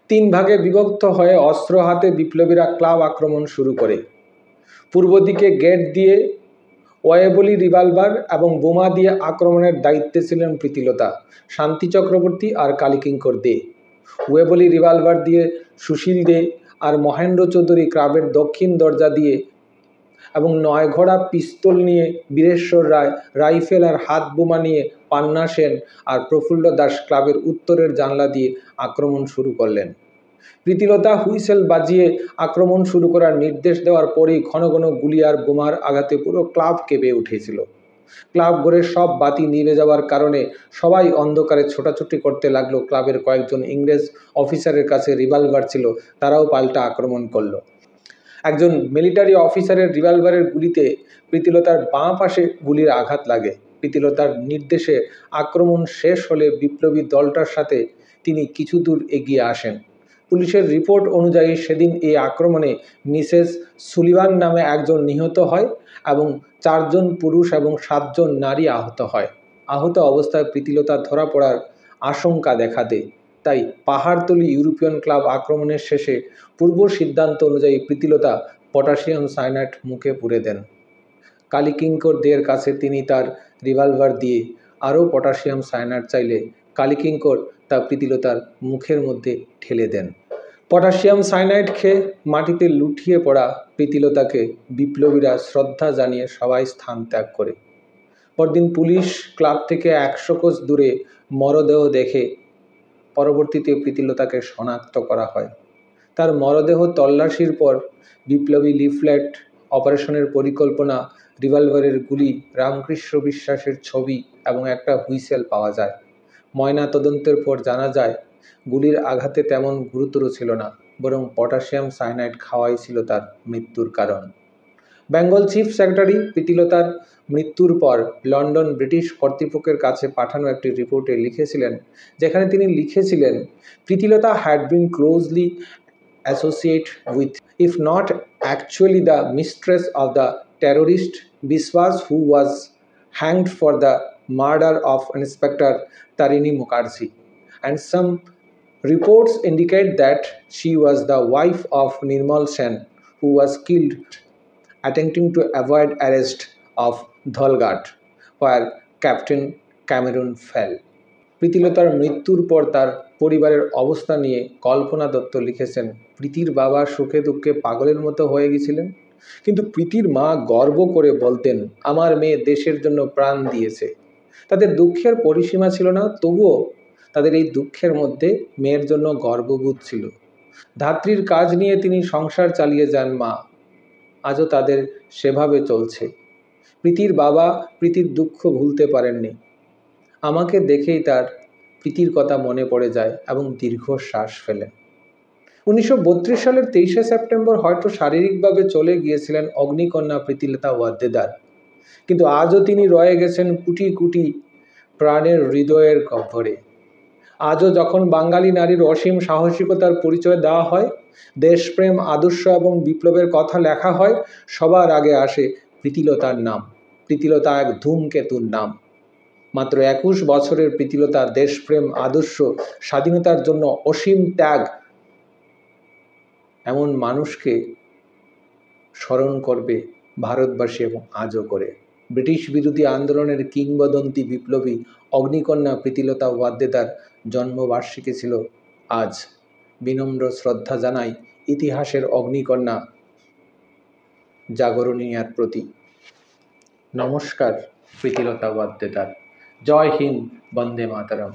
3 ভাগে বিভক্ত হয়ে অস্ত্র হাতে বিপ্লবীরা ক্লাব আক্রমণ শুরু করে। পূর্ব দিকে গেট দিয়ে ওয়েবলি রিভলভার এবং বোমা দিয়ে আক্রমণের দায়িত্বে ছিলেন প্রীতিলতা, শান্তি চক্রবর্তী আর কালীকিঙ্কর দে। ওয়েবলি রিভলভার দিয়ে সুশীল দে আর মহেন্দ্র চৌধুরী ক্লাবের দক্ষিণ দরজা দিয়ে এবং 9 ঘোড়া পিস্তল নিয়ে বীরেশ্বর রায়, রাইফেল আর হাত বোমা নিয়ে পান্না সেন আর প্রফুল্ল দাস ক্লাবের উত্তরের জানলা দিয়ে আক্রমণ শুরু করলেন। প্রীতিলতা হুইসেল বাজিয়ে আক্রমণ শুরু করার নির্দেশ দেওয়ার পরেই ঘন ঘন গুলি আর বোমার আঘাতে পুরো ক্লাব কেঁপে উঠেছিল। ক্লাব ঘরের সব বাতি নিভে যাওয়ার কারণে সবাই অন্ধকারে ছোটাছুটি করতে লাগলো। ক্লাবের কয়েকজন ইংরেজ অফিসারের কাছে রিভলভার ছিল, তারাও পাল্টা আক্রমণ করলো। একজন মিলিটারি অফিসারের রিভলভারের গুলিতে প্রীতিলতার বাঁ পাশে গুলির আঘাত লাগে। প্রীতিলতার নির্দেশে আক্রমণ শেষ হলে বিপ্লবী দলটার সাথে তিনি কিছু দূর এগিয়ে আসেন। পুলিশের রিপোর্ট অনুযায়ী সেদিন এই আক্রমণে মিসেস সুলিভান নামে একজন নিহত হয় এবং 4 জন পুরুষ এবং 7 জন নারী আহত হয়। আহত অবস্থায় প্রীতিলতা ধরা পড়ার আশঙ্কা দেখা দেয়। তাই পাহাড়তলি ইউরোপিয়ান ক্লাব আক্রমণের শেষে পূর্ব সিদ্ধান্ত অনুযায়ী প্রীতিলতা পটাশিয়াম সায়ানাইড মুখে পুরে দেন। কালীকিঙ্কর দের কাছে তিনি তার রিভলভার দিয়ে আরও পটাশিয়াম সায়ানাইড চাইলে কালীকিঙ্কর তা প্রীতিলতার মুখের মধ্যে ঠেলে দেন। পটাশিয়াম সায়ানাইড খেয়ে মাটিতে লুটিয়ে পড়া প্রীতিলতাকে বিপ্লবীরা শ্রদ্ধা জানিয়ে সবাই স্থান ত্যাগ করে। পরদিন পুলিশ ক্লাব থেকে 100 কোস দূরে মরদেহ দেখে পরবর্তীতে প্রীতিলতাকে শনাক্ত করা হয়। তার মরদেহ তল্লাশির পর বিপ্লবী লিফলেট, অপারেশনের পরিকল্পনা, রিভলভারের গুলি, রামকৃষ্ণ বিশ্বাসের ছবি এবং একটা হুইসেল পাওয়া যায়। ময়না তদন্তের পর জানা যায় গুলির আঘাতে তেমন গুরুতর ছিল না, বরং পটাশিয়াম সায়ানাইড খাওয়াই ছিল তার মৃত্যুর কারণ। বেঙ্গল চিফ সেক্রেটারি প্রীতিলতার মৃত্যুর পর লন্ডন ব্রিটিশ কর্তৃপক্ষের কাছে পাঠানো একটি রিপোর্টে লিখেছিলেন, যেখানে তিনি লিখেছিলেন, Pritilata had been closely associated with, if not actually the mistress of the terrorist Biswas who was hanged for the murder of Inspector Tarini Mukherjee, and some reports indicate that she was the wife of Nirmal Sen who was killed attempting to avoid arrest of Dholghat where Captain Cameron fell. প্রীতিলতার মৃত্যুর পর তার পরিবারের অবস্থা নিয়ে কল্পনা দত্ত লিখেছেন, প্রীতির বাবা সুখে দুঃখে পাগলের মতো হয়ে গেছিলেন, কিন্তু প্রীতির মা গর্ব করে বলতেন, আমার মেয়ে দেশের জন্য প্রাণ দিয়েছে। তাদের দুঃখের পরিসীমা ছিল না, তবুও তাদের এই দুঃখের মধ্যে মেয়ের জন্য গর্ববোধ ছিল। ধাত্রীর কাজ নিয়ে তিনি সংসার চালিয়ে যান মা। আজও তাদের সেভাবে চলছে। প্রীতির বাবা প্রীতির দুঃখ ভুলতে পারেননি। আমাকে দেখেই তার প্রীতির কথা মনে পড়ে যায় এবং দীর্ঘশ্বাস ফেলেন। 1932 সালের 23শে সেপ্টেম্বর হয়তো শারীরিকভাবে চলে গিয়েছিলেন অগ্নিকন্যা প্রীতিলতা ওয়াদ্দেদার, কিন্তু আজও তিনি রয়ে গেছেন কোটি কোটি প্রাণের হৃদয়ের গহ্বরে। আজও যখন বাঙালি নারীর অসীম সাহসিকতার পরিচয় দেওয়া হয়, দেশপ্রেম, আদর্শ এবং বিপ্লবের কথা লেখা হয়, সবার আগে আসে প্রীতিলতার নাম। প্রীতিলতা এক ধূমকেতুর নাম। মাত্র 21 বছরের প্রীতিলতা দেশপ্রেম, আদর্শ, স্বাধীনতার জন্য অসীম ত্যাগ, এমন মানুষকে স্মরণ করবে ভারতবাসী এবং আজও করে। ব্রিটিশ বিরোধী আন্দোলনের কিংবদন্তি বিপ্লবী অগ্নিকন্যা প্রীতিলতা ওয়াদ্দেদার জন্মবার্ষিকী ছিল আজ। বিনম্র শ্রদ্ধা জানাই ইতিহাসের অগ্নিকন্যা জাগরণীয়ার প্রতি। নমস্কার প্রীতিলতা ওয়াদ্দেদার। জয় হিন্দ, বন্দে মাতরম।